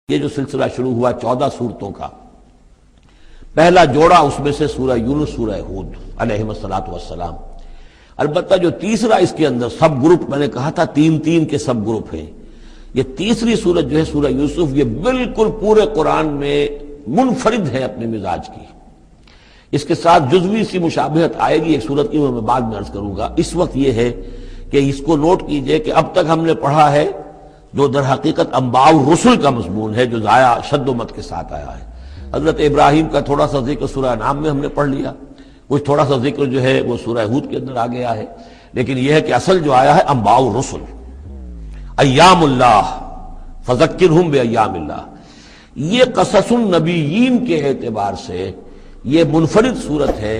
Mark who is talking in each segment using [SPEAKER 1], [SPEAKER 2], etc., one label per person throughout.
[SPEAKER 1] یہ جو سلسلہ شروع ہوا 14 صورتوں کا، پہلا جوڑا اس میں سے سورہ یونس، سورہ ہود علیہ الصلوۃ والسلام۔ البتہ جو تیسرا اس کے اندر سب گروپ، میں نے کہا تھا تین کے سب گروپ ہیں، یہ تیسری سورت جو ہے سورہ یوسف، یہ بالکل پورے قرآن میں منفرد ہے اپنے مزاج کی۔ اس کے ساتھ جزوی سی مشابہت آئے گی ایک سورت کی، میں بعد میں عرض کروں گا۔ اس وقت یہ ہے کہ اس کو نوٹ کیجئے کہ اب تک ہم نے پڑھا ہے جو در حقیقت انباء الرسل کا مضمون ہے، جو ضائع شد و مت کے ساتھ آیا ہے۔ حضرت ابراہیم کا تھوڑا سا ذکر سورہ انعام میں ہم نے پڑھ لیا، کچھ تھوڑا سا ذکر جو ہے وہ سورہ ہود کے اندر آ گیا ہے، لیکن یہ ہے کہ اصل جو آیا ہے انباء الرسل، ایام اللہ فذکرہم بایام اللہ۔ یہ قصص النبیین کے اعتبار سے یہ منفرد صورت ہے،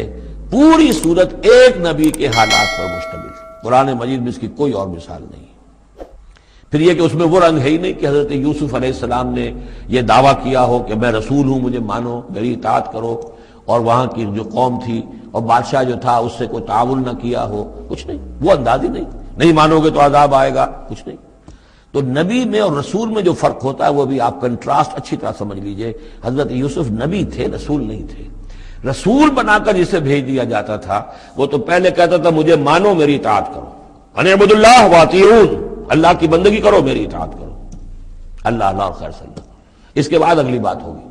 [SPEAKER 1] پوری صورت ایک نبی کے حالات پر مشتمل۔ قرآن مجید میں اس کی کوئی اور مثال نہیں۔ پھر یہ کہ اس میں وہ رنگ ہے ہی نہیں کہ حضرت یوسف علیہ السلام نے یہ دعویٰ کیا ہو کہ میں رسول ہوں، مجھے مانو، میری اطاعت کرو، اور وہاں کی جو قوم تھی اور بادشاہ جو تھا اس سے کوئی تعاون نہ کیا ہو، کچھ نہیں، وہ انداز ہی نہیں مانو گے تو عذاب آئے گا، کچھ نہیں۔ تو نبی میں اور رسول میں جو فرق ہوتا ہے وہ بھی آپ کنٹراسٹ اچھی طرح سمجھ لیجئے۔ حضرت یوسف نبی تھے، رسول نہیں تھے۔ رسول بنا کر جسے بھیج دیا جاتا تھا وہ تو پہلے کہتا تھا مجھے مانو، میری اطاعت کرو، ان اعبدوا اللہ واطیعون، اللہ کی بندگی کرو، میری اطاعت کرو، اللہ اور خیر صلی اللہ، اس کے بعد اگلی بات ہوگی۔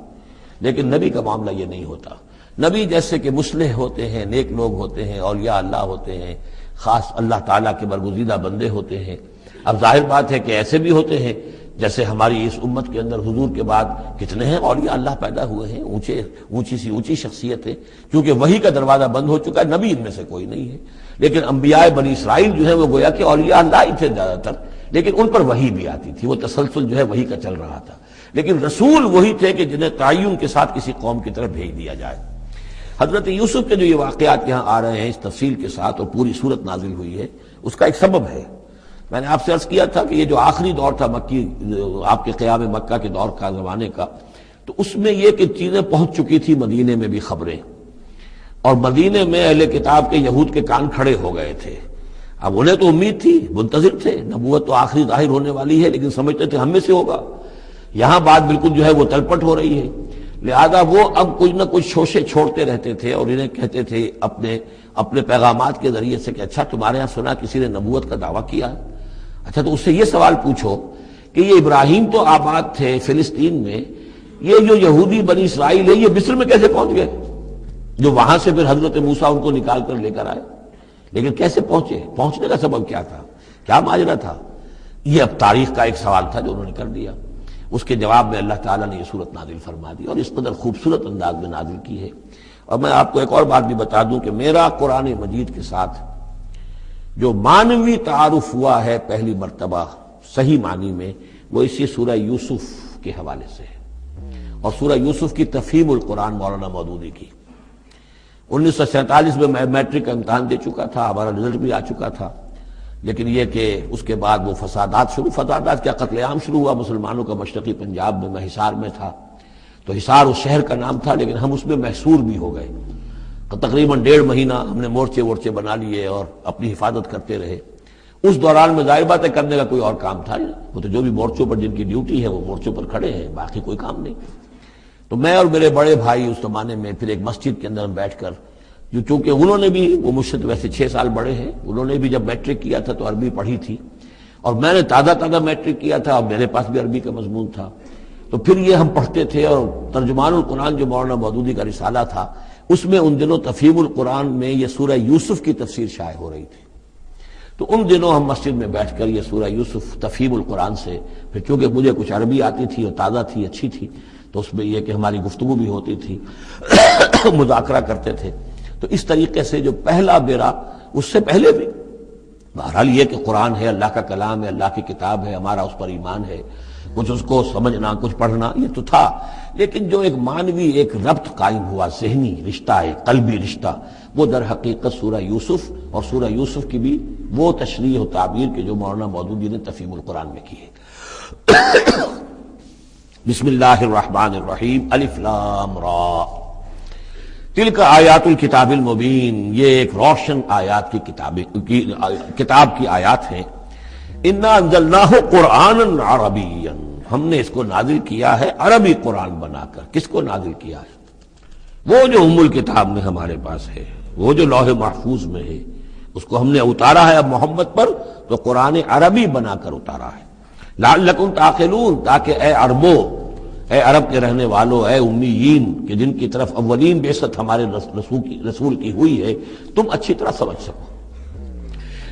[SPEAKER 1] لیکن نبی کا معاملہ یہ نہیں ہوتا۔ نبی جیسے کہ مصلح ہوتے ہیں، نیک لوگ ہوتے ہیں، اولیاء اللہ ہوتے ہیں، خاص اللہ تعالیٰ کے برگزیدہ بندے ہوتے ہیں۔ اب ظاہر بات ہے کہ ایسے بھی ہوتے ہیں جیسے ہماری اس امت کے اندر حضور کے بعد کتنے ہیں اولیاء اللہ پیدا ہوئے ہیں، اونچی شخصیت ہے، کیونکہ وحی کا دروازہ بند ہو چکا ہے، نبی ان میں سے کوئی نہیں ہے۔ لیکن انبیاء بنی اسرائیل جو ہے وہ گویا کہ اولیاء اللہ ہی تھے زیادہ تر، لیکن ان پر وحی بھی آتی تھی، وہ تسلسل جو ہے وحی کا چل رہا تھا۔ لیکن رسول وہی تھے کہ جنہیں تعین کے ساتھ کسی قوم کی طرف بھیج دیا جائے۔ حضرت یوسف کے جو یہ واقعات یہاں آ رہے ہیں اس تفصیل کے ساتھ، اور پوری صورت نازل ہوئی ہے، اس کا ایک سبب ہے۔ میں نے آپ سے عرض کیا تھا کہ یہ جو آخری دور تھا مکی، آپ کے قیام مکہ کے دور کا، زمانے کا، تو اس میں یہ کہ چیزیں پہنچ چکی تھی مدینے میں بھی خبریں، اور مدینے میں اہل کتاب کے یہود کے کان کھڑے ہو گئے تھے۔ اب انہیں تو امید تھی، منتظر تھے، نبوت تو آخری ظاہر ہونے والی ہے، لیکن سمجھتے تھے ہم میں سے ہوگا۔ یہاں بات بالکل جو ہے وہ تلپٹ ہو رہی ہے، لہذا وہ اب کچھ نہ کچھ شوشے چھوڑتے رہتے تھے، اور انہیں کہتے تھے اپنے پیغامات کے ذریعے سے کہ اچھا تمہارے ہاں سنا کسی نے نبوت کا دعویٰ کیا ہے، اچھا تو اس سے یہ سوال پوچھو کہ یہ ابراہیم تو آباد تھے فلسطین میں، یہ جو یہودی بنی اسرائیل ہے یہ مصر میں کیسے پہنچ گئے، جو وہاں سے پھر حضرت موسیٰ ان کو نکال کر لے کر آئے، لیکن کیسے پہنچے، پہنچنے کا سبب کیا تھا، کیا ماجرا تھا؟ یہ اب تاریخ کا ایک سوال تھا جو انہوں نے کر دیا۔ اس کے جواب میں اللہ تعالیٰ نے یہ صورت نازل فرما دی، اور اس قدر خوبصورت انداز میں نازل کی ہے۔ اور میں آپ کو ایک اور بات بھی بتا دوں کہ میرا قرآن مجید کے ساتھ جو معنوی تعارف ہوا ہے پہلی مرتبہ صحیح معنی میں، وہ اسی سورہ یوسف کے حوالے سے ہے، اور سورہ یوسف کی تفہیم القرآن مولانا مودودی کی۔ 1947 میں میں میٹرک کا امتحان دے چکا تھا، ہمارا رزلٹ بھی آ چکا تھا، لیکن یہ کہ اس کے بعد وہ فسادات کیا قتل عام شروع ہوا مسلمانوں کا مشرقی پنجاب میں۔ میں حصار میں تھا، تو حصار اس شہر کا نام تھا، لیکن ہم اس میں محصور بھی ہو گئے۔ تقریباً 1.5 مہینہ ہم نے مورچے بنا لیے اور اپنی حفاظت کرتے رہے۔ اس دوران میں ظاہر بات ہے کرنے کا کوئی اور کام تھا نہیں، وہ تو جو بھی مورچوں پر جن کی ڈیوٹی ہے وہ مورچوں پر کھڑے ہیں، باقی کوئی کام نہیں۔ تو میں اور میرے بڑے بھائی اس زمانے میں پھر ایک مسجد کے اندر بیٹھ کر، جو چونکہ انہوں نے بھی، وہ مجھ سے تو ویسے 6 سال بڑے ہیں، انہوں نے بھی جب میٹرک کیا تھا تو عربی پڑھی تھی، اور میں نے تازہ میٹرک کیا تھا، اور میرے پاس بھی عربی کا مضمون تھا، تو پھر یہ ہم پڑھتے تھے۔ اور ترجمان القرآن جو مولانا مودودی کا رسالہ تھا، اس میں ان دنوں تفہیم القرآن میں یہ سورہ یوسف کی تفسیر شائع ہو رہی تھی، تو ان دنوں ہم مسجد میں بیٹھ کر یہ سورہ یوسف تفہیم القرآن سے، پھر چونکہ مجھے کچھ عربی آتی تھی اور تازہ تھی، اچھی تھی، تو اس میں یہ کہ ہماری گفتگو بھی ہوتی تھی، مذاکرہ کرتے تھے۔ تو اس طریقے سے جو پہلا بیرا، اس سے پہلے بھی بہرحال یہ کہ قرآن ہے، اللہ کا کلام ہے، اللہ کی کتاب ہے، ہمارا اس پر ایمان ہے، کچھ اس کو سمجھنا، کچھ پڑھنا، یہ تو تھا، لیکن جو ایک معنوی ایک ربط قائم ہوا، ذہنی رشتہ ہے، قلبی رشتہ، وہ در حقیقت سورہ یوسف، اور سورہ یوسف کی بھی وہ تشریح و تعبیر کے جو مولانا مودودی نے تفہیم القرآن میں کی ہے۔ بسم اللہ الرحمن الرحیم، الف لام را، تلک آیات الکتاب المبین، یہ ایک روشن آیات کی کتاب کی آیات ہیں۔ انا انزلناہ قرآنا عربیا، ہم نے اس کو نازل کیا ہے عربی قرآن بنا کر. کس کو نازل کیا ہے؟ وہ جو ام الکتاب میں ہمارے پاس ہے، وہ جو لوح محفوظ میں ہے، اس کو ہم نے اتارا ہے اب محمد پر، تو قرآن عربی بنا کر اتارا ہے. لعلکم تعقلون، تاکہ اے عربو، اے عرب کے رہنے والوں، اے امیین کہ جن کی طرف اولین بعثت ہمارے رسول کی ہوئی ہے، تم اچھی طرح سمجھ سکو.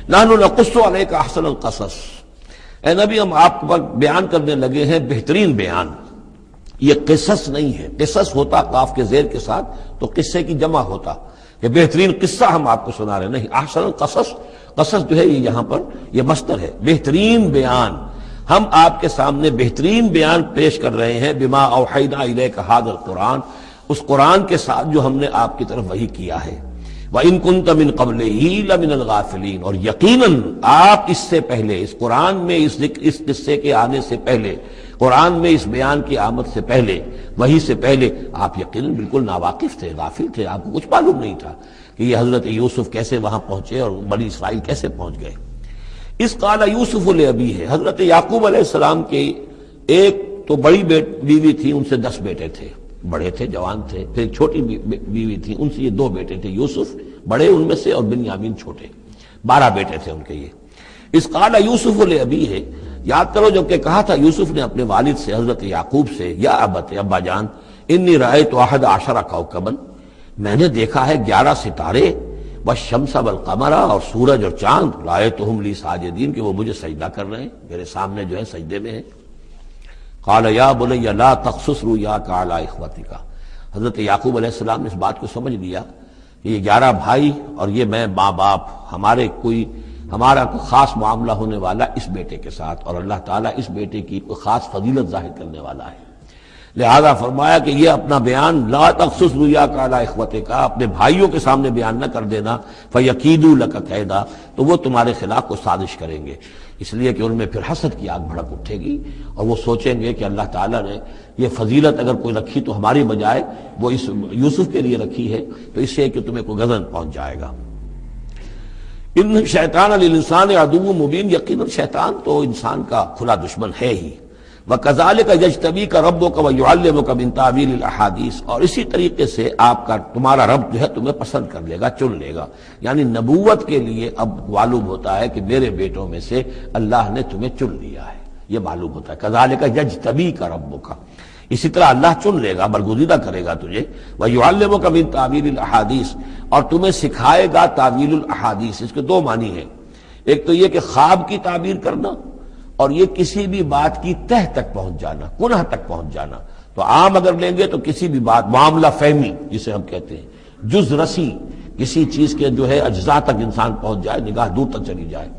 [SPEAKER 1] نحن نقص علیک احسن القصص، اے نبی ہم آپ پر بیان کرنے لگے ہیں بہترین بیان. یہ قصص نہیں ہے، قصص ہوتا قاف کے زیر کے ساتھ تو قصے کی جمع ہوتا کہ بہترین قصہ ہم آپ کو سنا رہے. نہیں، احسن القصص، قصص جو ہے یہ یہاں پر یہ مصدر ہے، بہترین بیان. ہم آپ کے سامنے بہترین بیان پیش کر رہے ہیں بما اوحینا الیک ھذا القرآن، اس قرآن کے ساتھ جو ہم نے آپ کی طرف وحی کیا ہے. وَإِن كُنتَ مِن قَبْلِهِ لَمِنَ الْغَافِلِينَ، اور یقیناً آپ اس سے پہلے، اس قرآن میں اس قصے کے آنے سے پہلے، قرآن میں اس بیان کی آمد سے پہلے، وحی سے پہلے آپ یقیناً بالکل ناواقف تھے، غافل تھے. آپ کو کچھ معلوم نہیں تھا کہ یہ حضرت یوسف کیسے وہاں پہنچے اور بنی اسرائیل کیسے پہنچ گئے. اس قال یوسف لابیہ، حضرت یعقوب علیہ السلام کے ایک تو بڑی بیوی تھی، ان سے 10 بیٹے تھے، بڑے تھے، جوان تھے. پھر ایک چھوٹی بیوی تھی، ان سے یہ 2 بیٹے تھے، یوسف بڑے ان میں سے اور بنیامین چھوٹے. 12 بیٹے تھے ان کے. یہ اس قال یوسف لابیہ، یاد کرو جب کہ کہا تھا یوسف نے اپنے والد سے، حضرت یعقوب سے، یا ابت، ابا جان، انی رأیت 11 کوكبا، میں نے دیکھا ہے 11 ستارے، والشمس والقمر، اور سورج اور چاند، رأیتهم لی ساجدین، کہ وہ مجھے سجدہ کر رہے ہیں، میرے سامنے جو ہے سجدے میں ہیں. قال یا بنی لا تقصص رؤیاک علی اخوتک، حضرت یعقوب علیہ السلام نے اس بات کو سمجھ لیا کہ یہ 11 بھائی اور یہ میں ماں باپ، ہمارا کوئی خاص معاملہ ہونے والا اس بیٹے کے ساتھ، اور اللہ تعالیٰ اس بیٹے کی کوئی خاص فضیلت ظاہر کرنے والا ہے. لہذا فرمایا کہ یہ اپنا بیان لا تقصص رؤیاک علی اخوتک، اپنے بھائیوں کے سامنے بیان نہ کر دینا، فیکیدوا لک کیدا، تو وہ تمہارے خلاف کو سازش کریں گے. اس لیے کہ ان میں پھر حسد کی آگ بھڑک اٹھے گی اور وہ سوچیں گے کہ اللہ تعالیٰ نے یہ فضیلت اگر کوئی رکھی تو ہماری بجائے وہ اس یوسف کے لیے رکھی ہے، تو اس سے کہ تمہیں کوئی غضب پہنچ جائے گا. ان شیطان للانسان عدو مبین، یقیناً شیطان تو انسان کا کھلا دشمن ہے ہی. وَكَذَلِكَ يَجْتَبِيكَ رَبُّكَ وَيُعَلِّمُكَ مِن تَأْوِيلِ الْأَحَادِيثِ، اور اسی طریقے سے تمہارا رب جو ہے تمہیں پسند کر لے گا، چن لے گا. یعنی نبوت کے لیے اب معلوم ہوتا ہے کہ میرے بیٹوں میں سے اللہ نے تمہیں چن لیا ہے، یہ معلوم ہوتا ہے. كَذَلِكَ يَجْتَبِيكَ رَبُّكَ، اسی طرح اللہ چن لے گا، برگزیدہ کرے گا تجھے. وَيُعَلِّمُكَ مِن تَأْوِيلِ الْأَحَادِيثِ، اور تمہیں سکھائے گا تعویل الاحادیث. اس کے 2 معنی ہیں، ایک تو یہ کہ خواب کی تعبیر کرنا، اور یہ کسی بھی بات کی تہ تک پہنچ جانا، کنہ تک پہنچ جانا. تو عام اگر لیں گے تو کسی بھی بات، معاملہ فہمی جسے ہم کہتے ہیں، جز رسی، کسی چیز کے جو ہے اجزاء تک انسان پہنچ جائے، نگاہ دور تک چلی جائے،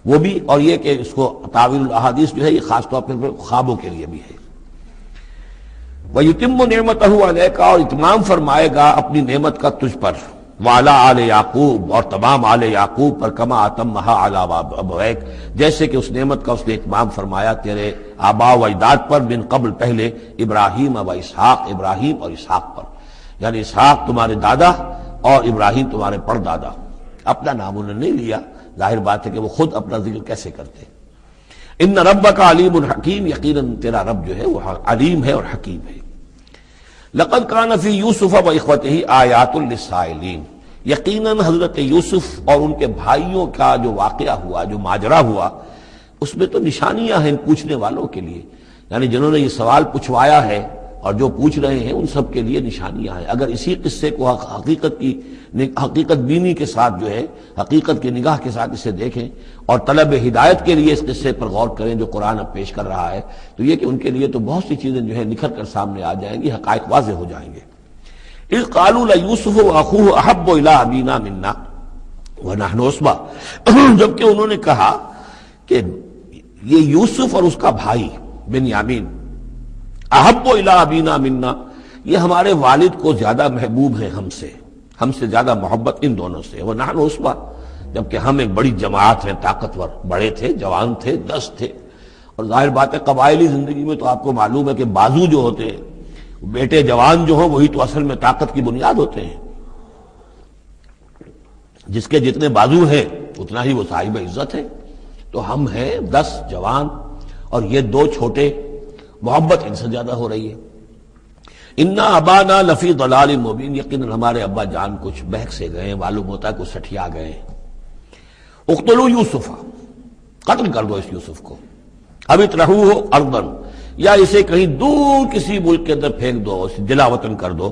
[SPEAKER 1] وہ بھی. اور یہ کہ اس کو تعویل الاحادیث جو ہے یہ خاص طور پر خوابوں کے لیے بھی ہے. وَيُتِمُّ نِعْمَتَهُ عَلَيْكَ، اور اتمام فرمائے گا اپنی نعمت کا تجھ پر. وعلی آل یعقوب، اور تمام آل یعقوب پر. کما اتمھا علی ابویک، جیسے کہ اس نعمت کا اس نے اتمام فرمایا تیرے آباء و اجداد پر، من قبل پہلے، ابراہیم و اسحاق، ابراہیم اور اسحاق پر. یعنی اسحاق تمہارے دادا اور ابراہیم تمہارے پردادا. اپنا نام انہوں نے نہیں لیا، ظاہر بات ہے کہ وہ خود اپنا ذکر کیسے کرتے. ان ربک علیم حکیم، یقیناً تیرا رب جو ہے وہ علیم ہے اور حکیم ہے. لقد کان فی یوسف و اخوتہ آیات للسائلین، یقیناً حضرت یوسف اور ان کے بھائیوں کا جو واقعہ ہوا، جو ماجرا ہوا، اس میں تو نشانیاں ہیں پوچھنے والوں کے لیے. یعنی جنہوں نے یہ سوال پوچھوایا ہے اور جو پوچھ رہے ہیں ان سب کے لیے نشانیاں ہیں. اگر اسی قصے کو حقیقت بینی کے ساتھ جو ہے، حقیقت کی نگاہ کے ساتھ اسے دیکھیں اور طلب ہدایت کے لیے اس قصے پر غور کریں جو قرآن اب پیش کر رہا ہے، تو یہ کہ ان کے لیے تو بہت سی چیزیں جو ہے نکھر کر سامنے آ جائیں گی، حقائق واضح ہو جائیں گے. اذ قالوا لیوسف واخوہ احب الی ابینا منا ونحن عصبہ، جبکہ انہوں نے کہا کہ یہ یوسف اور اس کا بھائی بنیامین، احب الی ابینا منا، یہ ہمارے والد کو زیادہ محبوب ہیں ہم سے زیادہ محبت ان دونوں سے. ونحن عصبہ، جبکہ ہم ایک بڑی جماعت ہیں، طاقتور، بڑے تھے، جوان تھے، 10 تھے. اور ظاہر بات ہے قبائلی زندگی میں تو آپ کو معلوم ہے کہ بازو جو ہوتے ہیں، بیٹے جوان جو ہوں وہی تو اصل میں طاقت کی بنیاد ہوتے ہیں. جس کے جتنے بازو ہیں اتنا ہی وہ صاحب عزت ہے. تو ہم ہیں 10 جوان اور یہ 2 چھوٹے، محبت ان سے زیادہ ہو رہی ہے۔ انا ابانا لفی ضلال مبین، یقیناً ہمارے ابا جان کچھ بہک سے گئے، معلوم ہوتا ہے کچھ سٹھیا گئے ہیں۔ اقتلوا یوسف، قتل کر دو اس یوسف کو، اب اطرحوہ ارضا، یا اسے کہیں دور کسی ملک کے اندر پھینک دو، اسے دلا وطن کر دو،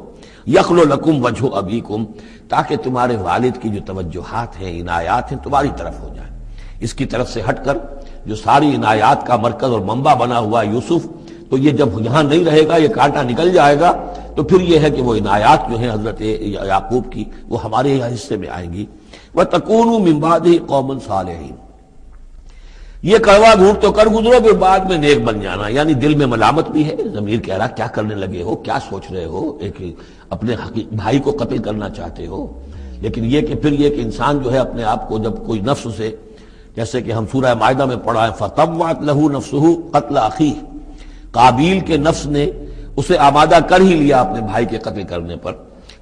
[SPEAKER 1] یخلو لکم وجہ ابیکم، تاکہ تمہارے والد کی جو توجہات ہیں، عنایات ہیں، تمہاری طرف ہو جائیں۔ اس کی طرف سے ہٹ کر جو ساری عنایات کا مرکز اور منبع بنا ہوا ہے یوسف، تو یہ جب یہاں نہیں رہے گا، یہ کانٹا نکل جائے گا، تو پھر یہ ہے کہ وہ عنایات جو ہیں حضرت یعقوب کی، وہ ہمارے حصے میں آئیں گی۔ وَتَكُونُوا مِن بَعْدِهِ قَوْمًا صَالِحِينَ، یہ کڑوا گھونٹ تو کر گزرو، پھر بعد میں نیک بن جانا، یعنی دل میں ملامت بھی ہے، ضمیر کہہ رہا کیا کرنے لگے ہو، کیا سوچ رہے ہو، ایک اپنے بھائی کو قتل کرنا چاہتے ہو۔ لیکن یہ کہ پھر یہ کہ انسان جو ہے اپنے آپ کو جب کوئی نفس سے، جیسے کہ ہم سورہ مائدہ میں پڑھا ہے فَطَوَّعَتْ لَهُ نَفْسُهُ قَتْلَ أَخِيهِ، قابیل کے نفس نے اسے آمادہ کر ہی لیا اپنے بھائی کے قتل کرنے پر۔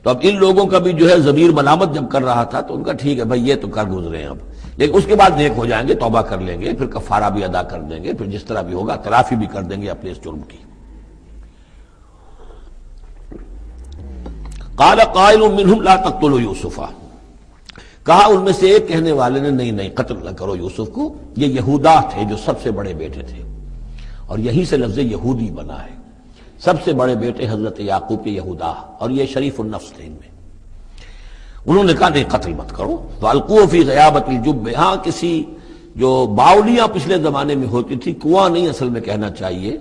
[SPEAKER 1] تو اب ان لوگوں کا بھی جو ہے ضمیر ملامت جب کر رہا تھا تو ان کا ٹھیک ہے بھائی یہ تو کر گزرے ہیں اب، لیکن اس کے بعد نیک ہو جائیں گے، توبہ کر لیں گے، پھر کفارہ بھی ادا کر دیں گے، پھر جس طرح بھی ہوگا تلافی بھی کر دیں گے اپنے اس جرم کی۔ قال قائل منهم لا تقتلوا یوسف، کہا ان میں سے ایک کہنے والے نے نہیں قتل نہ کرو یوسف کو، یہ یہودا تھے جو سب سے بڑے بیٹے تھے، اور یہیں سے لفظ یہودی بنا ہے، سب سے بڑے بیٹے حضرت یعقوب کے یہودا، اور یہ شریف النفس تھے ان میں۔ انہوں نے کہا نہیں قتل مت کرو۔ فَأَلْقُوهُ فِي غَيَابَةِ الْجُبِّ، ہاں کسی جو باولیاں پچھلے زمانے میں ہوتی تھی، کنواں نہیں اصل میں کہنا چاہیے،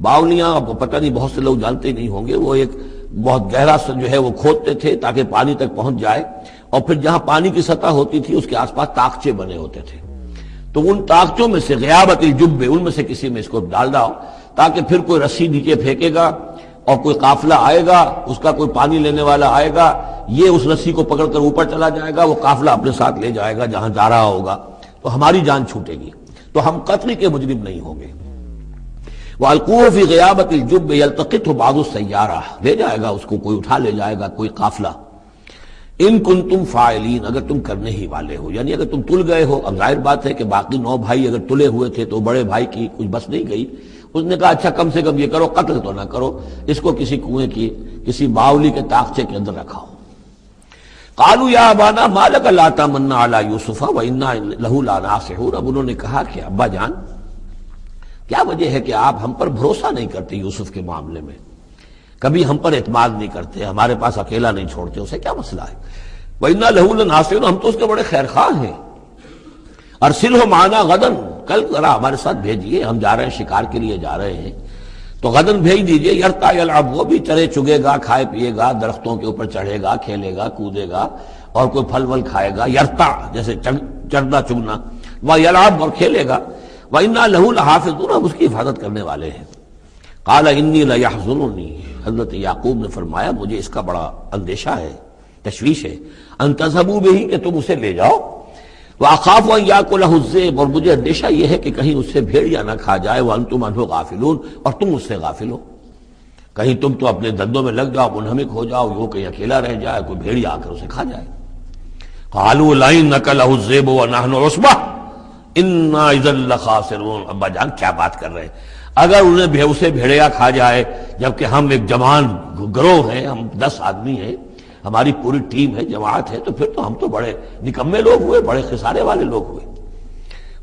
[SPEAKER 1] باولیاں آپ کو پتہ نہیں، بہت سے لوگ جانتے نہیں ہوں گے، وہ ایک بہت گہرا سا جو ہے وہ کھودتے تھے تاکہ پانی تک پہنچ جائے، اور پھر جہاں پانی کی سطح ہوتی تھی اس کے آس پاس طاقچے بنے ہوتے تھے، تو ان طاقچوں میں سے غیابت الجب، ان میں سے کسی میں اس کو ڈال ڈاؤ، تاکہ پھر کوئی رسی نیچے پھینکے گا اور کوئی قافلہ آئے گا، اس کا کوئی پانی لینے والا آئے گا، یہ اس رسی کو پکڑ کر اوپر چلا جائے گا، وہ قافلہ اپنے ساتھ لے جائے گا جہاں جا رہا ہوگا، تو ہماری جان چھوٹے گی، تو ہم قتل کے مجرم نہیں ہوں گے۔ وَأَلْقُوهُ فِي غِيَابَةِ الْجُبِّ يَلْتَقِطْهُ بَعْضُ السَّيَّارَةِ، لے جائے گا اس کو، کوئی اٹھا لے جائے گا، کوئی قافلہ۔ ان کنتم فاعلین، اگر تم کرنے ہی والے ہو، یعنی اگر تم تل گئے ہو، اب ظاہر بات ہے کہ باقی 9 بھائی اگر تلے ہوئے تھے تو بڑے بھائی کی کچھ بس نہیں گئی، اس نے کہا اچھا کم سے کم یہ کرو، قتل تو نہ کرو، اس کو کسی کنویں کی کسی باولی کے طاقچے کے اندر رکھاؤ۔ قالوا یا ابانا ما لک لا تمنا علی یوسف وانا لہ لناصحون، اب انہوں نے کہا کہ ابا جان کیا وجہ ہے کہ آپ ہم پر بھروسہ نہیں کرتے یوسف کے معاملے میں، کبھی ہم پر اعتماد نہیں کرتے، ہمارے پاس اکیلا نہیں چھوڑتے، اسے کیا مسئلہ ہے؟ وَإِنَّا لَهُ لَنَاصِحُونَ، ہم تو اس کے بڑے خیر خواہ ہیں۔ أَرْسِلْهُ مَعَنَا غَدًا، کل ذرا ہمارے ساتھ بھیجیے، ہم جا رہے ہیں شکار کے لیے جا رہے ہیں، تو غدن بھیج دیجیے، یرتع یلعب، وہ بھی چرے چگے گا، کھائے پیے گا، درختوں کے اوپر چڑھے گا، کھیلے گا، کودے گا، اور کوئی پھل ول کھائے گا، یرتع جیسے چڑھنا چگنا، وَيَلْعَبْ، اور کھیلے گا، وَإِنَّا لَهُ لَحَافِظُونَ، ہم اس کی حفاظت کرنے والے ہیں۔ قَالَ إِنِّي لَيَحْزُنُنِي، حضرت یعقوب نے فرمایا مجھے اس کا بڑا اندیشہ ہے، تشویش ہے، ان تذهبوا به، کہ تم اسے لے جاؤ، وَأَخَافُ أَن يَأْكُلَهُ الذِّئْبُ، اور مجھے اندیشہ یہ ہے کہ کہیں اس سے بھیڑیا نہ کھا جائے، وَأَنتُمْ عَنْهُ غَافِلُونَ، اور تم اس سے غافل ہو، کہیں تم تو اپنے دندوں میں لگ جاؤ، منہمک ہو جاؤ، وہ کہیں اکیلا رہ جائے، کوئی بھیڑیا آ کر اسے کھا جائے۔ قَالُوا لَئِن أَكَلَهُ الذِّئْبُ وَنَحْنُ عُصْبَةٌ إِنَّا إِذًا لَخَاسِرُونَ، ابا جان کیا بات کر رہے ہیں، اگر انہیں اسے بھیڑیا کھا جائے جبکہ ہم ایک جوان گروہ ہیں، ہم 10 آدمی ہیں، ہماری پوری ٹیم ہے، جماعت ہے، تو پھر تو ہم تو بڑے نکمے لوگ ہوئے، بڑے خسارے والے لوگ ہوئے۔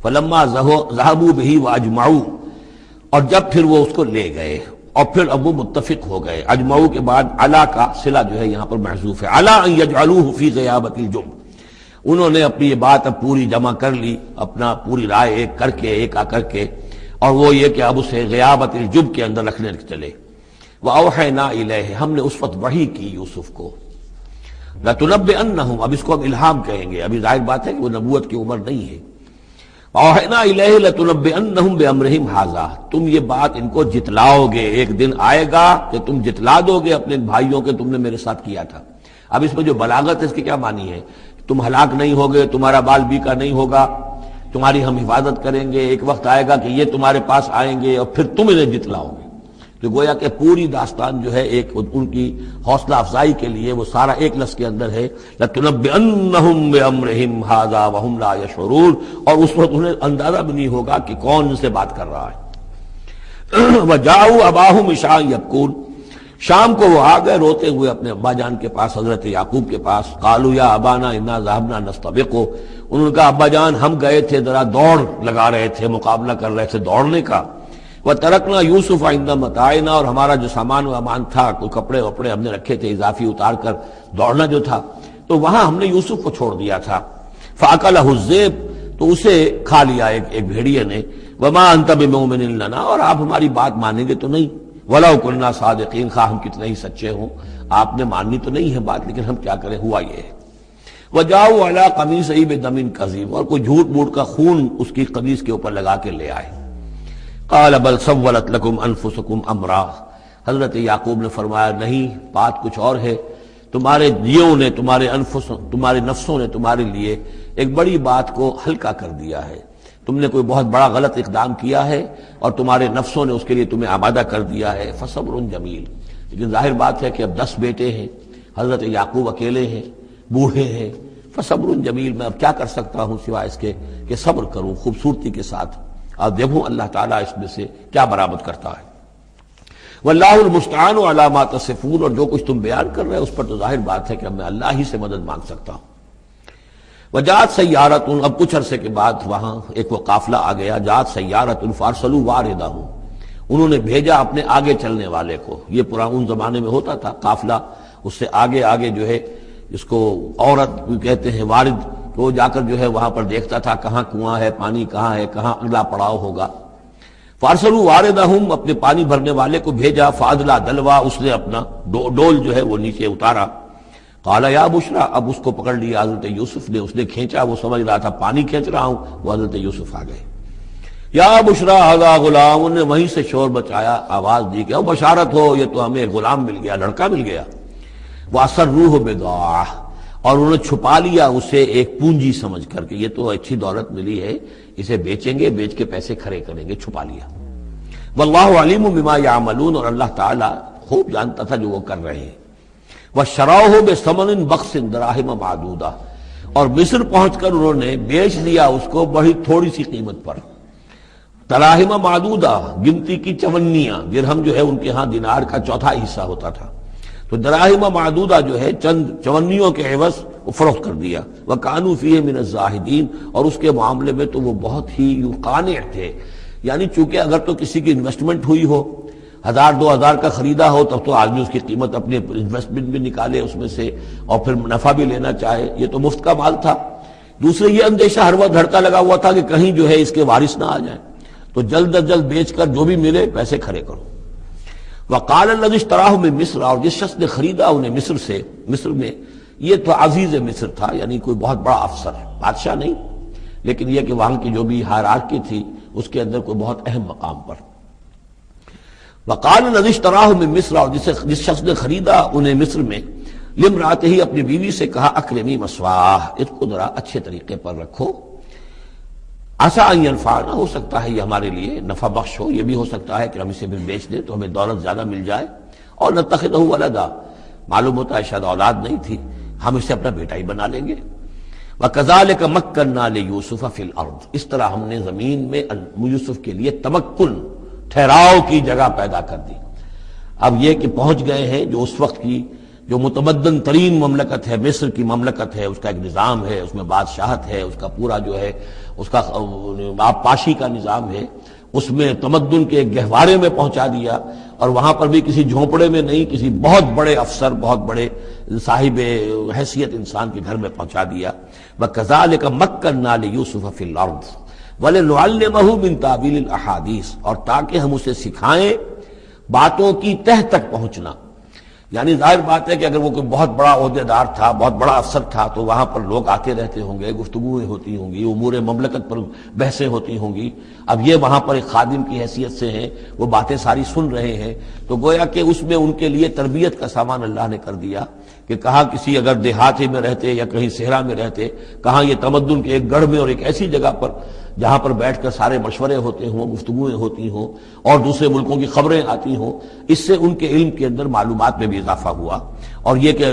[SPEAKER 1] فَلَمَّا ذَهَبُوا بِهِ وَأَجْمَعُوا، اور جب پھر وہ اس کو لے گئے اور پھر اب وہ متفق ہو گئے، اجمعو کے بعد علا کا صلہ جو ہے یہاں پر محذوف ہے، علا ان یجعلوہ فی غیابۃ الجب، انہوں نے اپنی یہ بات اب پوری جمع کر لی، اپنا پوری رائے ایک کر کے، ایک آ کر کے، اور وہ یہ کہ اب اسے غیابۃ الجب کے اندر رکھنے چلے۔ وَأَوْحَيْنَا إِلَيْهِ، ہم نے اس وقت وحی کی یوسف کو، لَتُنَبِّئَنَّهُمْ، اب اس کو ہم الہام کہیں گے، ابھی ظاہر بات ہے کہ وہ نبوت کی عمر نہیں ہے۔ وَأَوْحَيْنَا إِلَيْهِ لَتُنَبِّئَنَّهُمْ بِأَمْرِهِمْ هَٰذَا، تم یہ بات ان کو جتلاؤ گے، ایک دن آئے گا کہ تم جتلا دو گے اپنے بھائیوں کے تم نے میرے ساتھ کیا تھا۔ اب اس میں جو بلاغت ہے اس کی کیا معنی ہے؟ تم ہلاک نہیں ہوگے، تمہارا بال بیکا نہیں ہوگا، تمہاری ہم حفاظت کریں گے، ایک وقت آئے گا کہ یہ تمہارے پاس آئیں گے اور پھر تم انہیں جتلاؤ گے۔ تو گویا کہ پوری داستان جو ہے ایک ان کی حوصلہ افزائی کے لیے وہ سارا ایک لفظ کے اندر ہے، لَتُنَبِّئَنَّهُمْ بِأَمْرِهِمْ هَٰذَا وَهُمْ لَا يَشْعُرُونَ، اور اس وقت انہیں اندازہ بھی نہیں ہوگا کہ کون ان سے بات کر رہا ہے۔ وجاؤ اباہم عشاء یبکون، شام کو وہ آ گئے روتے ہوئے اپنے ابا جان کے پاس، حضرت یعقوب کے پاس۔ قالوا یا ابانا انا ذهبنا نستبق، انہوں نے کہا ابا جان ہم گئے تھے ذرا دوڑ لگا رہے تھے، مقابلہ کر رہے تھے دوڑنے کا۔ وترکنا یوسف عند متاعنا، اور ہمارا جو سامان وامان تھا، کوئی کپڑے وپڑے ہم نے رکھے تھے اضافی اتار کر، دوڑنا جو تھا تو وہاں ہم نے یوسف کو چھوڑ دیا تھا۔ فاکلہ الذئب، تو اسے کھا لیا ایک بھیڑیے نے۔ وما انت بمؤمن لنا، اور آپ ہماری بات مانیں گے تو نہیں۔ ولو كنا صادقین، خواہ ہم کتنے ہی سچے ہوں، آپ نے ماننی تو نہیں ہے بات، لیکن ہم کیا کریں، ہوا یہ ہے۔ وجاؤ علی قمیصہ بدم کذب، اور کوئی جھوٹ موٹ کا خون اس کی قمیص کے اوپر لگا کے لے آئے۔ قال بل سولت لکم انفسکم امرا، حضرت یعقوب نے فرمایا نہیں، بات کچھ اور ہے، تمہارے دیوں نے، تمہارے نفسوں نے تمہارے لیے ایک بڑی بات کو ہلکا کر دیا ہے، تم نے کوئی بہت بڑا غلط اقدام کیا ہے اور تمہارے نفسوں نے اس کے لیے تمہیں آمادہ کر دیا ہے۔ فصبر جمیل، لیکن ظاہر بات ہے کہ اب 10 بیٹے ہیں، حضرت یعقوب اکیلے ہیں، بوڑھے ہیں۔ فصبر جمیل، میں اب کیا کر سکتا ہوں سوائے اس کے کہ صبر کروں خوبصورتی کے ساتھ، اور دیکھوں اللہ تعالیٰ اس میں سے کیا برآمد کرتا ہے۔ واللہ المستعان علی ما تصفون، اور جو کچھ تم بیان کر رہے ہیں اس پر تو ظاہر بات ہے کہ اب میں اللہ ہی سے مدد مانگ سکتا ہوں۔ وجاءت سیارۃ، اب کچھ عرصے کے بعد وہاں ایک وہ قافلہ آ گیا۔ جاءت سیارۃ فارسلوا واردہم، انہوں نے بھیجا اپنے آگے چلنے والے کو۔ یہ ان زمانے میں ہوتا تھا قافلہ، اس سے آگے آگے جو ہے اس کو عورت کہتے ہیں وارد، تو جا کر جو ہے وہاں پر دیکھتا تھا کہاں کنواں ہے، پانی کہاں ہے، کہاں اگلا پڑاؤ ہوگا۔ فارسلوا واردہم، اپنے پانی بھرنے والے کو بھیجا۔ فادلا دلوا، اس نے اپنا ڈول جو ہے وہ نیچے اتارا۔ قال یا بشرا، اب اس کو پکڑ لیا حضرت یوسف نے، اس نے کھینچا، وہ سمجھ رہا تھا پانی کھینچ رہا ہوں، وہ حضرت یوسف آ گئے۔ یا بشرا ھذا غلام، نے وہیں سے شور بچایا، آواز دی کہ او بشارت ہو، یہ تو ہمیں غلام مل گیا، لڑکا مل گیا۔ واسروہ بضاعہ، اور انہوں نے چھپا لیا اسے ایک پونجی سمجھ کر کہ یہ تو اچھی دولت ملی ہے، اسے بیچیں گے، بیچ کے پیسے کھڑے کریں گے، چھپا لیا۔ واللہ علیم بما یعملون، اور اللہ تعالیٰ خوب جانتا تھا جو وہ کر رہے ہیں۔ وَشَرَوْهُ بِثَمَنٍ بَخْسٍ دَرَاهِمَ مَعْدُودَةٍ، اور مصر پہنچ کر انہوں نے بیچ دیا اس کو بڑی تھوڑی سی قیمت پر۔ دراہم معدودہ، گنتی کی چونیاں، درہم جو ہے ان کے ہاں دینار کا چوتھائی حصہ ہوتا تھا، تو دراہم معدودہ جو ہے چند چونیوں کے عوض وہ فروخت کر دیا۔ وَكَانُوا فِيهِ مِنَ الزَّاهِدِينَ، اور اس کے معاملے میں تو وہ بہت ہی قانع تھے، یعنی چونکہ اگر تو کسی کی انویسٹمنٹ ہوئی ہو، 1000-2000 کا خریدا ہو، تب تو آدمی اس کی قیمت اپنی انویسٹمنٹ بھی نکالے اس میں سے اور پھر منافع بھی لینا چاہے، یہ تو مفت کا مال تھا۔ دوسرے یہ اندیشہ ہر وقت دھڑکا لگا ہوا تھا کہ کہیں جو ہے اس کے وارث نہ آ جائیں، تو جلد از جلد بیچ کر جو بھی ملے پیسے کھڑے کرو۔ وقال الذی اشتراہ من مصر، اور جس شخص نے خریدا انہیں مصر سے، مصر میں یہ تو عزیز مصر تھا، یعنی کوئی بہت بڑا افسر، بادشاہ نہیں، لیکن یہ کہ وہاں کی جو بھی ہائرارکی تھی اس کے اندر کوئی بہت اہم مقام پر۔ وقال الذی اشتراہ من مصر، اور جس شخص نے خریدا انہیں مصر میں، لامرأتہ، اپنی بیوی سے کہا اکرمی مثواہ، اس کو ذرا اچھے طریقے پر رکھو، عسى ان ينفعنا، ہو سکتا ہے یہ ہمارے لیے نفع بخش ہو، یہ بھی ہو سکتا ہے کہ ہم اسے پھر بیچ دیں تو ہمیں دولت زیادہ مل جائے، اور نتخذہ ولدا، معلوم ہوتا ہے شاید اولاد نہیں تھی، ہم اسے اپنا بیٹا ہی بنا لیں گے۔ وَكَذَلِكَ مَكَّنَّا لِيُوسُفَ فِي الْأَرْضِ، اس طرح ہم نے زمین میں یوسف کے لیے تمکن، ٹھہراؤ کی جگہ پیدا کر دی۔ اب یہ کہ پہنچ گئے ہیں جو اس وقت کی جو متمدن ترین مملکت ہے، مصر کی مملکت ہے، اس کا ایک نظام ہے، اس میں بادشاہت ہے، اس کا پورا جو ہے اس کا آبپاشی کا نظام ہے، اس میں تمدن کے گہوارے میں پہنچا دیا، اور وہاں پر بھی کسی جھونپڑے میں نہیں، کسی بہت بڑے افسر، بہت بڑے صاحب حیثیت انسان کے گھر میں پہنچا دیا۔ وَكَذَلِكَ مَكَّنَّا لِيُوسُفَ فِي الْأَرْضِ وَلِنُعَلِّمَهُ مِن تَأْوِيلِ الْأَحَادِيثِ، اور تاکہ ہم اسے سکھائیں باتوں کی تہ تک پہنچنا۔ یعنی ظاہر بات ہے کہ اگر وہ کوئی بہت بڑا عہدے دار تھا، بہت بڑا افسر تھا، تو وہاں پر لوگ آتے رہتے ہوں گے، گفتگویں ہوتی ہوں گی، امور مملکت پر بحثیں ہوتی ہوں گی۔ اب یہ وہاں پر ایک خادم کی حیثیت سے ہیں، وہ باتیں ساری سن رہے ہیں، تو گویا کہ اس میں ان کے لیے تربیت کا سامان اللہ نے کر دیا کہ کہاں کسی اگر دیہاتی میں رہتے یا کہیں صحرا میں رہتے، کہاں یہ تمدن کے ایک گڑھ میں اور ایک ایسی جگہ پر جہاں پر بیٹھ کر سارے مشورے ہوتے ہوں، گفتگویں ہوتی ہوں، اور دوسرے ملکوں کی خبریں آتی ہوں، اس سے ان کے علم کے اندر معلومات میں بھی اضافہ ہوا، اور یہ کہ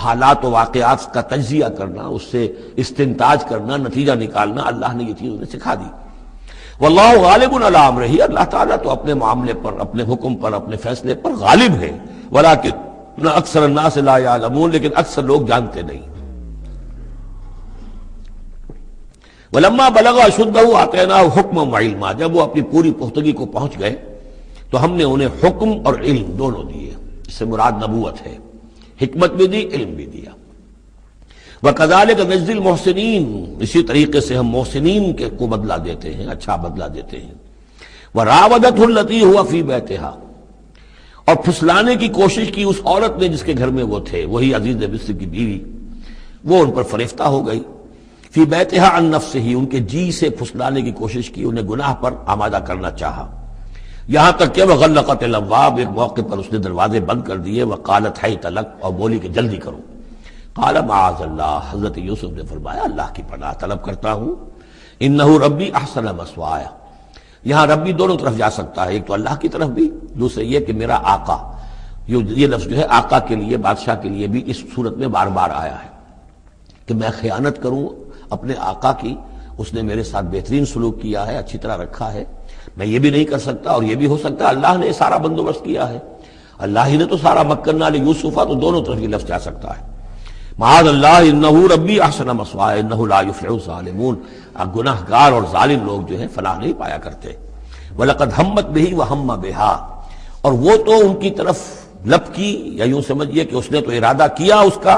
[SPEAKER 1] حالات و واقعات کا تجزیہ کرنا، اس سے استنتاج کرنا، نتیجہ نکالنا، اللہ نے یہ چیز انہیں سکھا دی۔ واللہ غالب علی امرہ، اللہ تعالیٰ تو اپنے معاملے پر، اپنے حکم پر، اپنے فیصلے پر غالب ہے، ولکن اکثر الناس لا یعلمون، لیکن اکثر لوگ جانتے نہیں۔ ولما بلغ اشدہ آتیناہ حکما وعلما، جب وہ اپنی پوری پختگی کو پہنچ گئے تو ہم نے انہیں حکم اور علم دونوں دیے، اس سے مراد نبوت ہے، حکمت بھی دی، علم بھی دیا۔ وَكَذَلِكَ نَجْزِي الْمُحْسِنِينَ، اسی طریقے سے ہم محسنین کو بدلہ دیتے ہیں، اچھا بدلہ دیتے ہیں۔ وَرَاوَدَتْهُ الَّتِي هُوَ فِي بَيْتِهَا، اور پھسلانے کی کوشش کی اس عورت نے جس کے گھر میں وہ تھے، وہی عزیز مصر کی بیوی، وہ ان پر فریفتہ ہو گئی۔ فی بیتہا عن نفسہ، ان کے جی سے پھسلانے کی کوشش کی، انہیں گناہ پر آمادہ کرنا چاہا، یہاں تک کہ وغلقت الابواب، ایک موقع پر اس نے دروازے بند کر دیے، وقالت حیت لک، اور بولی کہ جلدی کرو۔ قال معاذ اللہ، حضرت یوسف نے فرمایا اللہ کی پناہ طلب کرتا ہوں، انہ ربی احسن مثوایا، یہاں ربی دونوں طرف جا سکتا ہے، ایک تو اللہ کی طرف بھی، دوسرے یہ کہ میرا آقا، یہ لفظ جو ہے آقا کے لیے، بادشاہ کے لیے بھی اس صورت میں بار بار آیا ہے کہ میں خیانت کروں اپنے آقا کی، اس نے میرے ساتھ بہترین سلوک کیا ہے، اچھی طرح رکھا ہے، میں یہ بھی نہیں کر سکتا، اور یہ بھی ہو سکتا اللہ نے سارا بندوبست کیا ہے، اللہ ہی نے تو سارا مکننا لیوسفا، تو دونوں طرف یہ لفظ جا سکتا ہے۔ معاذ اللہ انہ ربی احسن مثوایا انہ لا یفلح الظالمون، گناہ گار اور ظالم لوگ جو ہیں فلاح نہیں پایا کرتے۔ وَلَقَدْ هَمَّتْ بِهِ وَهَمَّ بِهَا، اور وہ تو ان کی طرف لپکی، یا یوں سمجھیے کہ اس نے تو ارادہ کیا اس کا،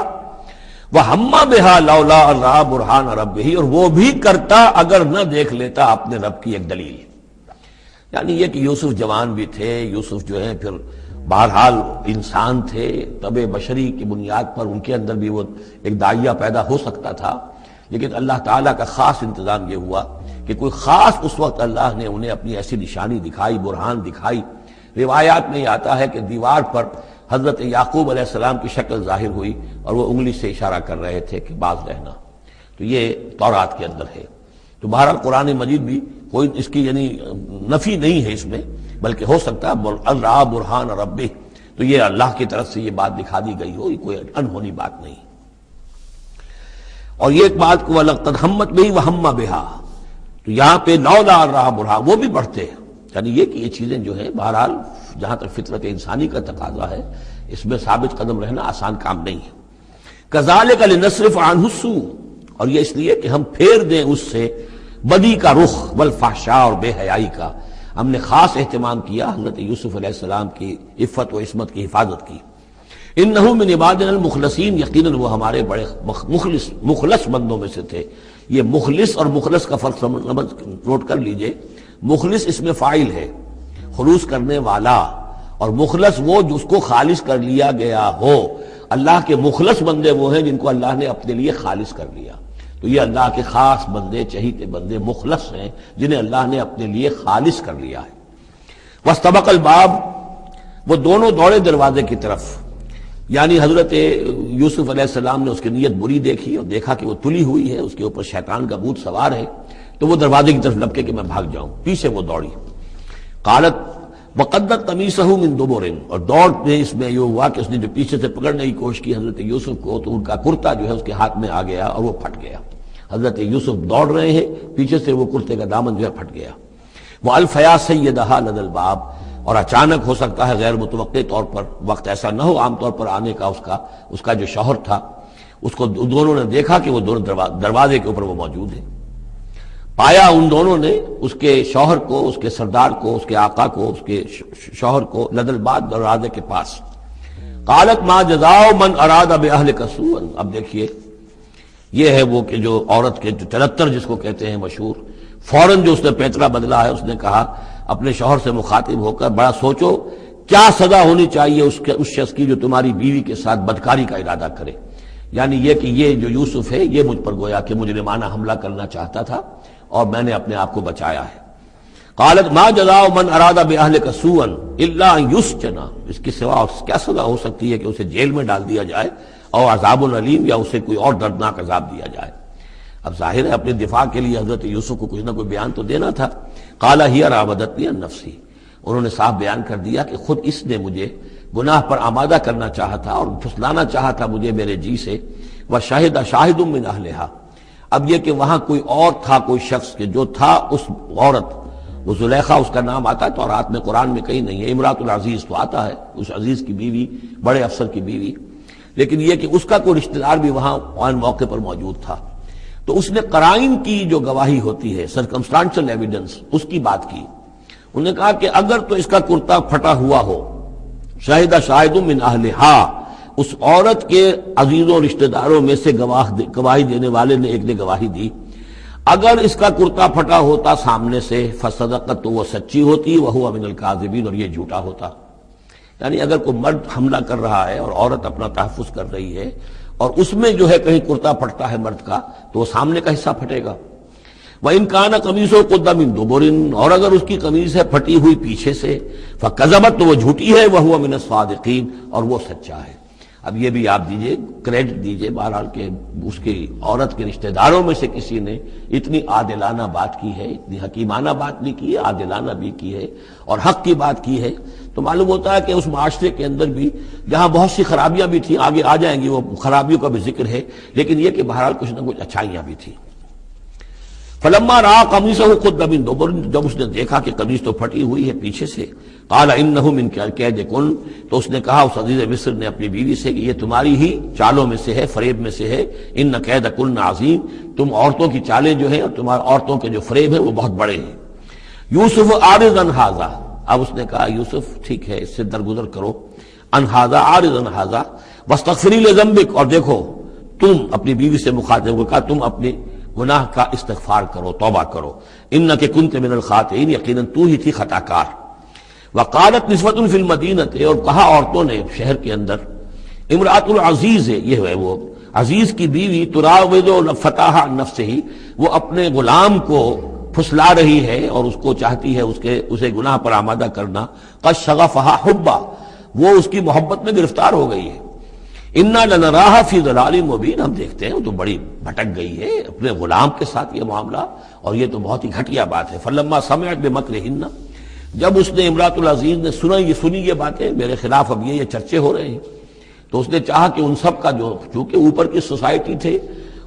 [SPEAKER 1] وَهَمَّ بِهَا لَوْلَا أَن رَأَىٰ بُرْهَانَ رَبِّهِ، اور وہ بھی کرتا اگر نہ دیکھ لیتا اپنے رب کی ایک دلیل، یعنی یہ کہ یوسف جوان بھی تھے، یوسف جو ہے پھر بہرحال انسان تھے، طبع بشری کی بنیاد پر ان کے اندر بھی وہ ایک داعیہ پیدا ہو سکتا تھا، لیکن اللہ تعالیٰ کا خاص انتظام یہ ہوا کہ کوئی خاص اس وقت اللہ نے انہیں اپنی ایسی نشانی دکھائی، برہان دکھائی۔ روایات میں یہ آتا ہے کہ دیوار پر حضرت یعقوب علیہ السلام کی شکل ظاہر ہوئی اور وہ انگلی سے اشارہ کر رہے تھے کہ باز رہنا، تو یہ تورات کے اندر ہے۔ تو بہرحال قرآن مجید بھی کوئی اس کی یعنی نفی نہیں ہے اس میں، بلکہ ہو سکتا ہے رَأَىٰ بُرْهَانَ رَبِّهِ، تو یہ اللہ کی طرف سے یہ بات دکھا دی گئی ہو، یہ کوئی انہونی بات نہیں۔ اور یہ ایک بات کو وَلَقَدْ هَمَّتْ بِهِ وَهَمَّ بِهَا، تو یہاں پہ لولا رَأَىٰ بُرْهَانَ، وہ بھی پڑھتے ہیں، یعنی یہ کہ یہ چیزیں جو ہیں بہرحال جہاں تک فطرت انسانی کا تقاضا ہے اس میں ثابت قدم رہنا آسان کام نہیں ہے۔ كَذَٰلِكَ لِنَصْرِفَ عَنْهُ السُّوءَ، اور یہ اس لیے کہ ہم پھیر دیں اس سے بدی کا رخ، والفحشاء، اور بے حیائی کا، ہم نے خاص اہتمام کیا حضرت یوسف علیہ السلام کی عفت و عصمت کی حفاظت کی۔ انہ من عبادنا المخلصین، یقیناً وہ ہمارے بڑے مخلص بندوں میں سے تھے۔ یہ مخلص اور مخلص کا فرق نوٹ کر لیجئے، مخلص اس میں فاعل ہے، خلوص کرنے والا، اور مخلص وہ جس کو خالص کر لیا گیا ہو۔ اللہ کے مخلص بندے وہ ہیں جن کو اللہ نے اپنے لیے خالص کر لیا، تو یہ اللہ کے خاص بندے، چہیتے بندے مخلص ہیں جنہیں اللہ نے اپنے لیے خالص کر لیا ہے۔ واستبق الباب، وہ دونوں دوڑے دروازے کی طرف، یعنی حضرت یوسف علیہ السلام نے اس کی نیت بری دیکھی اور دیکھا کہ وہ تلی ہوئی ہے، اس کے اوپر شیطان کا بھوت سوار ہے، تو وہ دروازے کی طرف لپکے کہ میں بھاگ جاؤں، پیچھے وہ دوڑی۔ قالت وقدت قمیصہ من دبر، اور دوڑ میں اس میں یہ ہوا کہ اس نے جو پیچھے سے پکڑنے کی کوشش کی حضرت یوسف کو، تو ان کا کرتا جو ہے اس کے ہاتھ میں آ گیا اور وہ پھٹ گیا۔ حضرت یوسف دوڑ رہے ہیں، پیچھے سے وہ کرتے کا دامن جو ہے پھٹ گیا۔ وَأَلْفَيَا سَيِّدَهَا لَدَى الْبَابِ، اور اچانک ہو سکتا ہے غیر متوقع طور پر، وقت ایسا نہ ہو عام طور پر آنے کا، اس کا جو شوہر تھا اس کو دونوں نے دیکھا کہ وہ دونوں دروازے کے اوپر وہ موجود ہیں۔ پایا ان دونوں نے اس کے شوہر کو، اس کے سردار کو، اس کے آقا کو، اس کے شوہر کو لدى الباب، دروازے کے پاس۔ قالت ما جزاء من اراد باهلك سوءا، اب دیکھیے یہ ہے وہ کہ جو عورت کے جو تلتر جس کو کہتے ہیں مشہور، فوراً جو اس نے پیترا بدلا ہے، اس نے کہا اپنے شوہر سے مخاطب ہو کر بڑا سوچو کیا سزا ہونی چاہیے اس شخص کی جو تمہاری بیوی کے ساتھ بدکاری کا ارادہ کرے، یعنی یہ کہ یہ جو یوسف ہے یہ مجھ پر گویا کہ مجرمانہ حملہ کرنا چاہتا تھا اور میں نے اپنے آپ کو بچایا ہے۔ قالت ما جزاء من اراد باهلك سوءا الا ان يسجن، اس کے سوا کیا سزا ہو سکتی ہے کہ اسے جیل میں ڈال دیا جائے، اور عذاب العلیم، یا اسے کوئی اور دردناک عذاب دیا جائے۔ اب ظاہر ہے اپنے دفاع کے لیے حضرت یوسف کو کچھ نہ کوئی بیان تو دینا تھا۔ قال هي راودتني عن نفسي، انہوں نے صاف بیان کر دیا کہ خود اس نے مجھے گناہ پر آمادہ کرنا چاہا تھا اور پھسلانا چاہا تھا مجھے میرے جی سے۔ وشهد شاهد من اهلها، اب یہ کہ وہاں کوئی اور تھا، کوئی شخص کہ جو تھا اس عورت وہ زلیخا اس کا نام آتا ہے تورات میں، قرآن میں کہیں نہیں ہے۔ امراۃ العزیز تو آتا ہے، اس عزیز کی بیوی، بڑے افسر کی بیوی، لیکن یہ کہ اس کا کوئی رشتہ دار بھی وہاں آن موقع پر موجود تھا۔ تو اس نے قرائن کی جو گواہی ہوتی ہے، سرکمسٹانشل ایویڈنس، اس کی بات کی۔ انہوں نے کہا کہ اگر تو اس کا کرتا پھٹا ہوا ہو، شاہد شاہد من اہلہا، اس عورت کے عزیزوں رشتہ داروں میں سے گواہی دینے والے نے ایک نے گواہی دی، اگر اس کا کرتا پھٹا ہوتا سامنے سے فصدقت، تو وہ سچی ہوتی، وہو من الکاذبین، اور یہ جھوٹا ہوتا۔ یعنی اگر کوئی مرد حملہ کر رہا ہے اور عورت اپنا تحفظ کر رہی ہے اور اس میں جو ہے کہیں کرتا پھٹتا ہے مرد کا، تو وہ سامنے کا حصہ پھٹے گا۔ وَإِن كَانَ قَمِيصُهُ قُدَّ مِن دُبُرٍ، اور اگر اس کی قمیص ہے پھٹی ہوئی پیچھے سے، فَكَذَبَتْ، تو وہ جھوٹی ہے، وَهُوَ مِنَ الصَّادِقِينَ، اور وہ سچا ہے۔ اب یہ بھی آپ دیجئے، کریڈٹ دیجئے بہرحال کہ اس کی عورت کے رشتہ داروں میں سے کسی نے اتنی عادلانہ بات کی ہے، اتنی حکیمانہ بات بھی کی ہے، عادلانہ بھی کی ہے اور حق کی بات کی ہے، تو معلوم ہوتا ہے کہ اس معاشرے کے اندر بھی جہاں بہت سی خرابیاں بھی تھیں، آگے آ جائیں گی، وہ خرابیوں کا بھی ذکر ہے، لیکن یہ کہ بہرحال کچھ نہ کچھ اچھائیاں بھی تھیں۔ فلما رأى قميصه قد من دبر، جب اس نے دیکھا کہ قمیص تو پھٹی ہوئی ہے پیچھے سے، قال انه من کیدکن، تو اس نے کہا اس عزیز مصر نے اپنی بیوی سے کہ یہ تمہاری ہی چالوں میں سے ہے، فریب میں سے ہے، ان کیدکن عظیم، تم عورتوں کی چالیں جو ہیں اور تمہارے عورتوں کے جو فریب ہیں وہ بہت بڑے ہیں۔ یوسف اعرض عن ھذا، اب اس نے کہا یوسف ٹھیک ہے، اس سے درگزر کرو، عن ھذا، اعرض عن ھذا واستغفری لذنبک، اور دیکھو تم اپنی بیوی سے مخاطب کو کہا تم اپنے گناہ کا استغفار کرو، توبہ کرو، انک کنت من الخاطئین، یقیناً تو ہی تھی خطا کار۔ وقالت نسوۃ فی المدینہ، اور کہا عورتوں نے شہر کے اندر، امرأۃ العزیز ہے، یہ ہے وہ عزیز کی بیوی، تراود فتاح عن نفسہ، وہ اپنے غلام کو پھسلا رہی ہے اور اس کو چاہتی ہے اسے گناہ پر آمادہ کرنا، قد شغفہا حبا، وہ اس کی محبت میں گرفتار ہو گئی ہے۔ انا لنراہا فی ضلال مبین، ہم دیکھتے ہیں وہ تو بڑی بھٹک گئی ہے اپنے غلام کے ساتھ، یہ معاملہ، اور یہ تو بہت ہی گھٹیا بات ہے۔ فلما سمعت بمکرہن، جب اس نے امراۃ العزیز نے سنی یہ باتیں میرے خلاف، اب یہ چرچے ہو رہے ہیں، تو اس نے چاہا کہ ان سب کا جو، چونکہ اوپر کی سوسائٹی تھے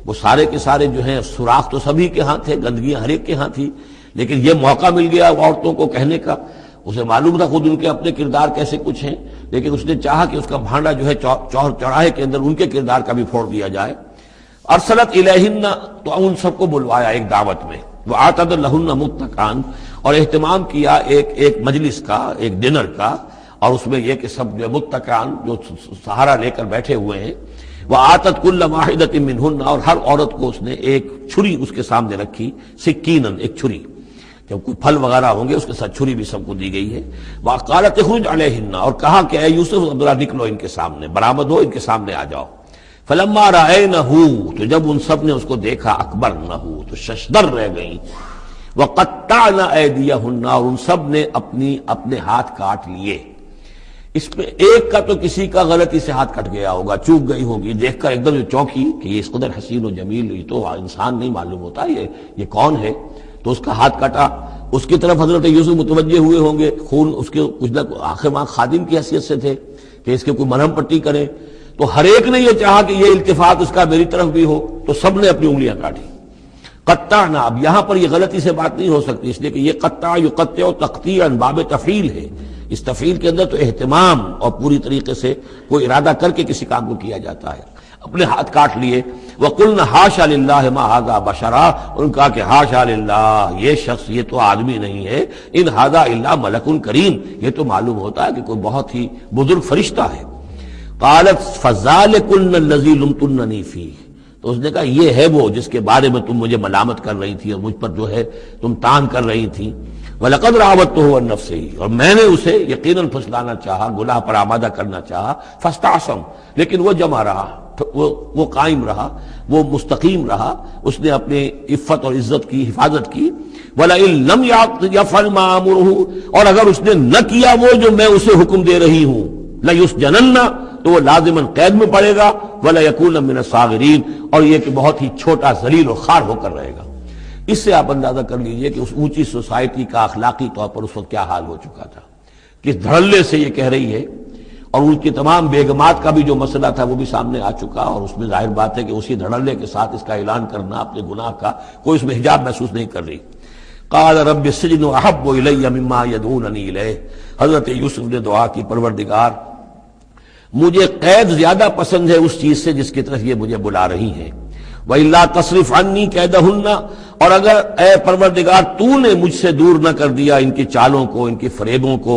[SPEAKER 1] وہ سارے کے سارے جو ہیں سوراخ تو سبھی کے ہاں تھے، گندگیاں ہر ایک کے ہاں تھی، لیکن یہ موقع مل گیا عورتوں کو کہنے کا، اسے معلوم تھا خود ان کے اپنے کردار کیسے کچھ ہیں، لیکن اس نے چاہا کہ اس کا بھانڈا جو ہے چوراہے کے اندر ان کے کردار کا بھی پھوڑ دیا جائے۔ ارسلت الیہن، تو ان سب کو بلوایا ایک دعوت میں، وآتت لہن متکئا، اور اہتمام کیا ایک مجلس کا، ایک ڈنر کا، اور اس میں یہ کہ سب جو متکئا، جو سہارا لے کر بیٹھے ہوئے ہیں، وآتت کل واحدۃ منہن، اور ہر عورت کو اس نے ایک چھری اس کے سامنے رکھی، سکینن، ایک چھری، جب کوئی پھل وغیرہ ہوں گے اس کے ساتھ چھری بھی سب کو دی گئی ہے۔ وقالت اخرج علیہن، اور کہا کہ اے یوسف ذرا نکلو ان کے سامنے، برآمد ہو، ان کے سامنے آ جاؤ۔ فلما رأینہ، تو جب ان سب نے اس کو دیکھا، اکبرنہ، تو ششدر رہ گئیں، وقطعن ایدیہن، اور ان سب نے اپنے ہاتھ کاٹ لیے۔ اس میں ایک کا تو کسی کا غلطی سے ہاتھ کٹ گیا ہوگا، چوک گئی ہوگی، دیکھ کر ایک دم چونکی کہ یہ اس قدر حسین و جمیل، یہ تو انسان نہیں معلوم ہوتا یہ کون ہے، تو اس کا ہاتھ کٹا۔ اس کی طرف حضرت یوسف متوجہ ہوئے ہوں گے، خون اس کے کچھ نہ آخر وہاں خادم کی حیثیت سے تھے کہ اس کے کوئی مرہم پٹی کریں، تو ہر ایک نے یہ چاہا کہ یہ التفات اس کا میری طرف بھی ہو، تو سب نے اپنی انگلیاں کاٹی۔ قطعنا، اب یہاں پر یہ غلطی سے بات نہیں ہو سکتی، اس لیے کہ یہ قطع یقطع تقطیعا باب تفعیل ہے، اس تفعیل کے اندر تو اہتمام اور پوری طریقے سے کوئی ارادہ کر کے کسی کام کو کیا جاتا ہے۔ اپنے ہاتھ کاٹ لیے۔ وَقُلْنَا حَاشَا لِلَّهِ مَا هَذَا بَشَرًا، ان کہا کہ حاشا للہ، یہ شخص، یہ تو آدمی نہیں ہے، ان هَذَا إِلَّا مَلَكٌ کریم، یہ تو معلوم ہوتا ہے کہ کوئی بہت ہی بزرگ فرشتہ ہے۔ قالت فَذَلِكُنَّ الَّذِي لُمْتُنَّنِي فِيهِ، تو اس نے کہا یہ ہے وہ جس کے بارے میں تم مجھے ملامت کر رہی تھی اور مجھ پر جو ہے تم تان کر رہی تھی۔ وَلَقَدْ رَاوَدتُّهُ عَن نَفْسِهِ، اور میں نے اسے یقیناً پھسلانا چاہا، گناہ پر آمادہ کرنا چاہا، فَاسْتَعْصَمَ، لیکن وہ جمع رہا، وہ قائم رہا، وہ مستقیم رہا، اس نے اپنے عفت اور عزت کی حفاظت کی۔ وَلَئِن لَمْ يَفْعَلْ مَا آمُرُهُ، اور اگر اس نے نہ کیا وہ جو میں اسے حکم دے رہی ہوں، لَيُسْجَنَنَّ، تو وہ لازماً قید میں پڑے گا، وَلَيَكُونَ مِنَ الصَّاغِرِينَ، اور یہ کہ بہت ہی چھوٹا ذلیل و خوار ہو کر رہے گا۔ اس سے آپ اندازہ کر لیجئے کہ اس اونچی سوسائٹی کا اخلاقی طور پر اس وقت کیا حال ہو چکا تھا، کس دھڑلے سے یہ کہہ رہی ہے، اور ان کی تمام بیگمات کا بھی جو مسئلہ تھا وہ بھی سامنے آ چکا، اور اس میں ظاہر بات ہے کہ اسی دھڑلے کے ساتھ اس کا اعلان کرنا اپنے گناہ کا، کوئی اس میں حجاب محسوس نہیں کر رہی۔ قال رب السجن احب الی مما یدعوننی الیہ، حضرت یوسف نے دعا کی پروردگار مجھے قید زیادہ پسند ہے اس چیز سے جس کی طرف یہ مجھے بلا رہی ہیں، وَإِلَّا تَصْرِفْ عَنِّي كَيْدَهُنَّ، اور اگر اے پروردگار تو نے مجھ سے دور نہ کر دیا ان کی چالوں کو، ان کی فریبوں کو،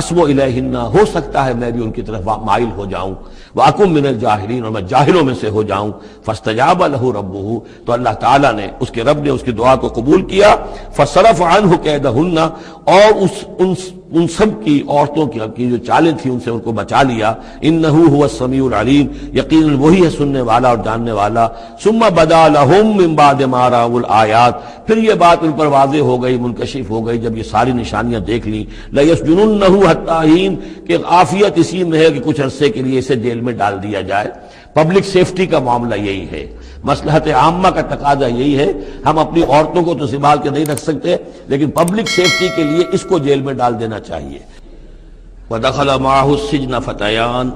[SPEAKER 1] أَصْبُ إِلَيْهِنَّ، ہو سکتا ہے میں بھی ان کی طرف مائل ہو جاؤں، وَأَكُن مِّنَ الْجَاهِلِينَ، اور میں جاہلوں میں سے ہو جاؤں، فَاسْتَجَابَ لَهُ رَبُّهُ، تو اللہ تعالیٰ نے اس کے رب نے اس کی دعا کو قبول کیا، فَصَرَفَ عَنْهُ كَيْدَهُنَّ، اور ان سب کی عورتوں کی جو چالیں تھیں ان سے ان کو بچا لیا، انہ هو السمیع العلیم، یقیناً وہی ہے سننے والا اور جاننے والا، ثم بدا لهم من بعد ما رأوا الآیات، پھر یہ بات ان پر واضح ہو گئی، منکشف ہو گئی جب یہ ساری نشانیاں دیکھ لی، لَيَسْجُنُنَّهُ حَتَّىٰ حِينٍ، کہ عافیت اسی میں ہے کہ کچھ عرصے کے لیے اسے جیل میں ڈال دیا جائے۔ پبلک سیفٹی کا معاملہ یہی ہے، مصلحت عامہ کا تقاضا یہی ہے، ہم اپنی عورتوں کو تو سنبھال کے نہیں رکھ سکتے لیکن پبلک سیفٹی کے لیے اس کو جیل میں ڈال دینا چاہیے۔ وَدَخَلَ مَعَهُ السِّجْنَ فَتَيَانِ،